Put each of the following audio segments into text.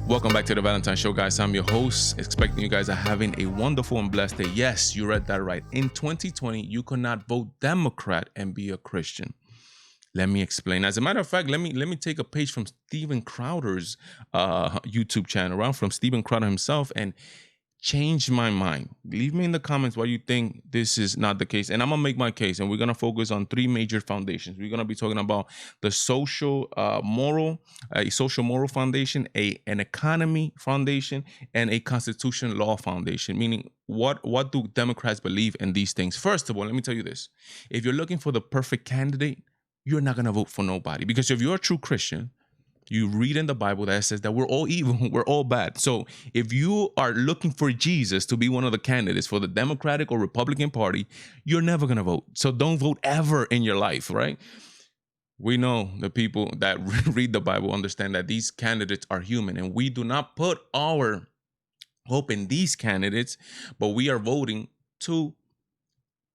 Welcome back to the Valentine Show, guys. I'm your host, expecting you guys are having a wonderful and blessed day. Yes, you read that right. In 2020, you could not vote Democrat and be a Christian. Let me explain. As a matter of fact, let me take a page from Steven Crowder's YouTube channel, around from Steven Crowder himself, and change my mind. Leave me in the comments why you think this is not the case, and I'm gonna make my case. And we're gonna focus on three major foundations. We're gonna be talking about the social moral, a social moral foundation, an economy foundation, and a constitution law foundation. Meaning, what do Democrats believe in these things? First of all, let me tell you this: if you're looking for the perfect candidate, you're not gonna vote for nobody, because if you're a true Christian, you read in the Bible that says that we're all evil, we're all bad. So if you are looking for Jesus to be one of the candidates for the Democratic or Republican Party, you're never going to vote. So don't vote ever in your life, right? We know the people that read the Bible understand that these candidates are human, and we do not put our hope in these candidates, but we are voting to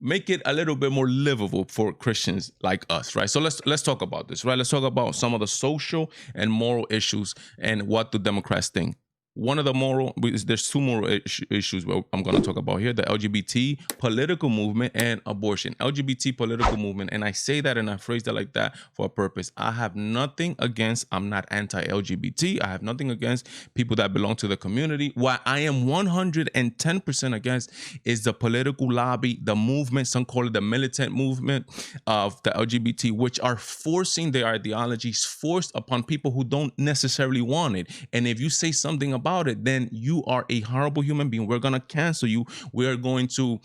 make it a little bit more livable for Christians like us, right? So let's talk about this, right? Let's talk about some of the social and moral issues and what the Democrats think. One of the moral, there's two moral issues I'm going to talk about here: the LGBT political movement and abortion. LGBT political movement, and I say that and I phrase that like that for a purpose. I have nothing against, I'm not anti-LGBT. I have nothing against people that belong to the community. What I am 110% against is the political lobby, the movement, some call it the militant movement of the LGBT, which are forcing their ideologies forced upon people who don't necessarily want it. And if you say something about it, then you are a horrible human being. We're gonna cancel you. We're going to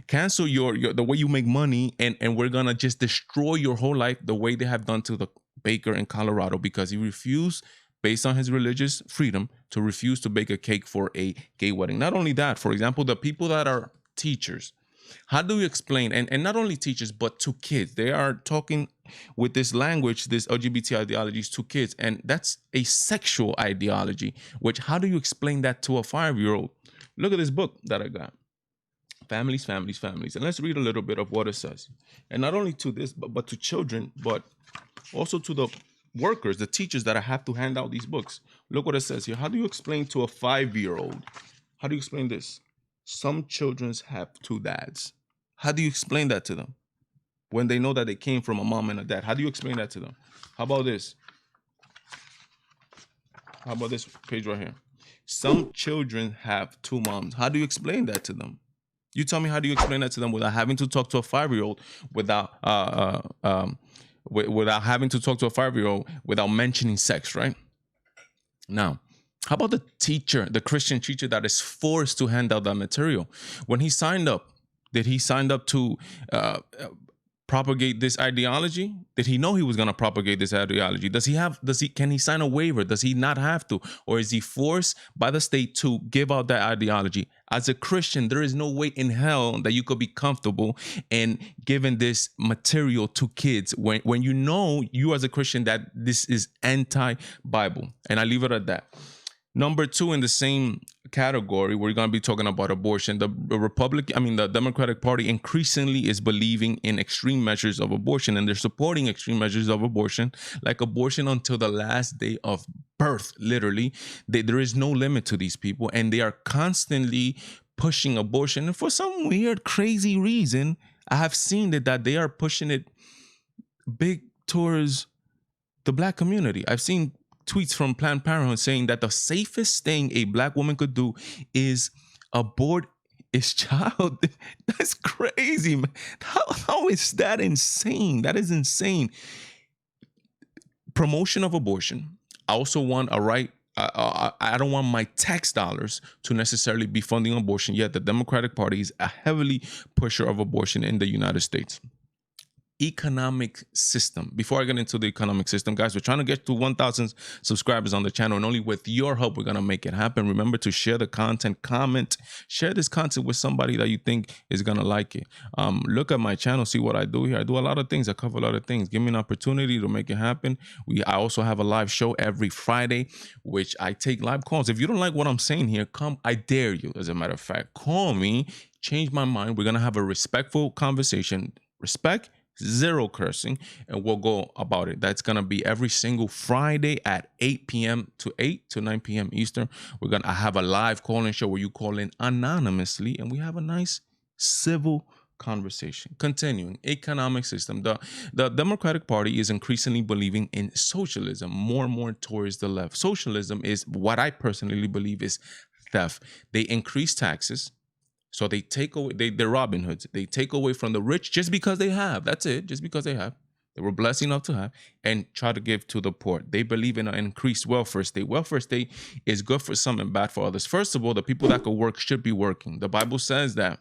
cancel your the way you make money, and we're gonna just destroy your whole life the way they have done to the baker in Colorado, because he refused, based on his religious freedom, to refuse to bake a cake for a gay wedding. Not only that, for example, the people that are teachers, how do you explain, and not only teachers, but to kids? They are talking with this language, this LGBT ideologies to kids, and that's a sexual ideology, which, how do you explain that to a 5-year-old? Look at this book that I got. Families, Families, Families. And let's read a little bit of what it says. And not only to this, but to children, but also to the workers, the teachers that I have to hand out these books. Look what it says here. How do you explain to a 5-year-old? How do you explain this? Some children have two dads. How do you explain that to them when they know that they came from a mom and a dad? How do you explain that to them? How about this? How about this page right here? Some children have two moms. How do you explain that to them? You tell me, how do you explain that to them without having to talk to a 5-year-old, without having to talk to a 5-year-old without mentioning sex, right? Now, how about the teacher, the Christian teacher that is forced to hand out that material? When he signed up, did he sign up to propagate this ideology? Did he know he was going to propagate this ideology? Can he sign a waiver? Does he not have to? Or is he forced by the state to give out that ideology? As a Christian, there is no way in hell that you could be comfortable in giving this material to kids when you know, you as a Christian, that this is anti-Bible. And I leave it at that. Number two, in the same category, we're going to be talking about abortion. The Democratic Party increasingly is believing in extreme measures of abortion, and they're supporting extreme measures of abortion, like abortion until the last day of birth. Literally, there is no limit to these people, and they are constantly pushing abortion. And for some weird, crazy reason, I have seen that they are pushing it big towards the Black community. I've seen tweets from Planned Parenthood saying that the safest thing a Black woman could do is abort his child. That's crazy, man. How is that insane? That is insane. Promotion of abortion. I also want a right. I don't want my tax dollars to necessarily be funding abortion, yet the Democratic Party is a heavily pusher of abortion in the United States. Economic system. Before I get into the economic system, guys, we're trying to get to 1,000 subscribers on the channel, and only with your help we're gonna make it happen. Remember to share the content, comment, share this content with somebody that you think is gonna like it. Look at my channel, see what I do here. I do a lot of things. I cover a lot of things. Give me an opportunity to make it happen. I also have a live show every Friday, which I take live calls. If you don't like what I'm saying here, come. I dare you. As a matter of fact, call me. Change my mind. We're gonna have a respectful conversation. Respect, zero cursing, and we'll go about it. That's gonna be every single Friday at 8 p.m. to 8 to 9 p.m. Eastern. I have a live call-in show where you call in anonymously, and we have a nice civil conversation. Continuing, economic system. The Democratic Party is increasingly believing in socialism, more and more towards the left. Socialism is what I personally believe is theft. They increase taxes. So they take away, they're Robin Hoods. They take away from the rich just because they have. That's it. Just because they have. They were blessed enough to have, and try to give to the poor. They believe in an increased welfare state. Welfare state is good for some and bad for others. First of all, the people that could work should be working. The Bible says that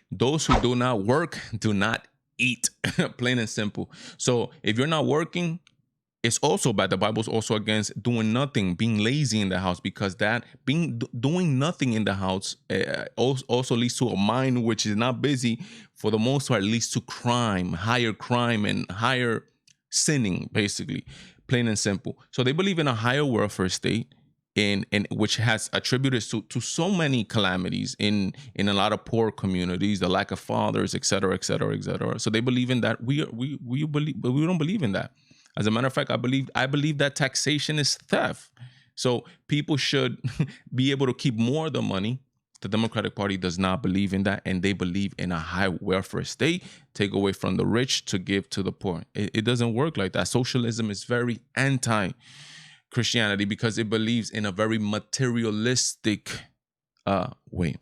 those who do not work do not eat. Plain and simple. So if you're not working, it's also bad. The Bible's also against doing nothing, being lazy in the house, because that doing nothing in the house also leads to a mind which is not busy. For the most part, leads to crime, and higher sinning, basically, plain and simple. So they believe in a higher welfare state, in which has attributed to so many calamities in a lot of poor communities, the lack of fathers, et cetera, et cetera, et cetera. So they believe in that. We believe, but we don't believe in that. As a matter of fact, I believe that taxation is theft. So people should be able to keep more of the money. The Democratic Party does not believe in that, and they believe in a high welfare state, take away from the rich to give to the poor. It doesn't work like that. Socialism is very anti-Christianity because it believes in a very materialistic way.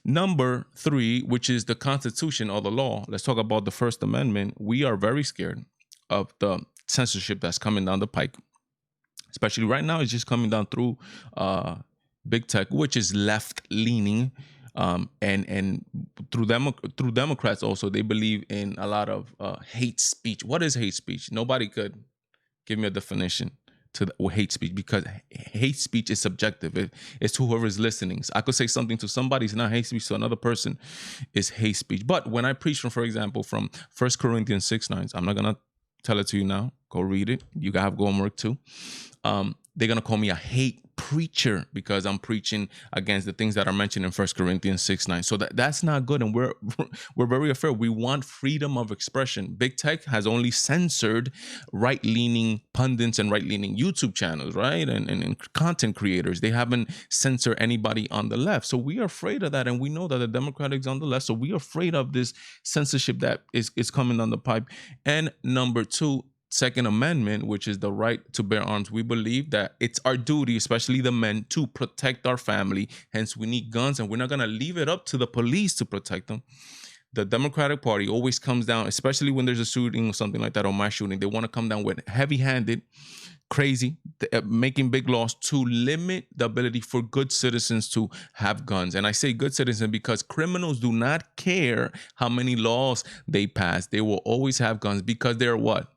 Number 3, which is the Constitution or the law. Let's talk about the First Amendment. We are very scared of the censorship that's coming down the pike, especially right now. It's just coming down through big tech, which is left leaning, and through Democrats also. They believe in a lot of hate speech. What is hate speech? Nobody could give me a definition to hate speech, because hate speech is subjective. It's to whoever's listening. So I could say something to somebody, it's not hate speech, to another person is hate speech. But when I preach from, for example, from 1 Corinthians 6:9, I'm not gonna tell it to you now. Go read it. You gotta have homework too. They're gonna call me a hate preacher because I'm preaching against the things that are mentioned in 1 Corinthians 6:9. So that's not good, and we're very afraid. We want freedom of expression. Big tech has only censored right-leaning pundits and right-leaning YouTube channels, right? And content creators. They haven't censored anybody on the left. So we are afraid of that, and we know that the Democrats on the left. So we are afraid of this censorship that is coming down the pipe. And number 2, Second Amendment, which is the right to bear arms. We believe that it's our duty, especially the men, to protect our family. Hence, we need guns, and we're not going to leave it up to the police to protect them. The Democratic Party always comes down, especially when there's a shooting or something like that, or mass shooting. They want to come down with heavy-handed, crazy, making big laws to limit the ability for good citizens to have guns. And I say good citizens because criminals do not care how many laws they pass. They will always have guns because they're what?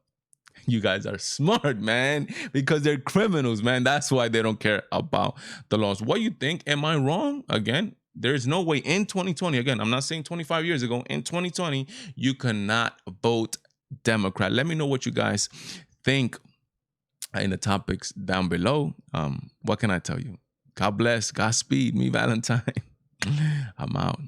You guys are smart, man, because they're criminals, man. That's why they don't care about the laws. What you think? Am I wrong? Again, there's no way in 2020, again, I'm not saying 25 years ago, in 2020, you cannot vote Democrat. Let me know what you guys think in the topics down below. What can I tell you? God bless. Godspeed. Me, Valentine. I'm out.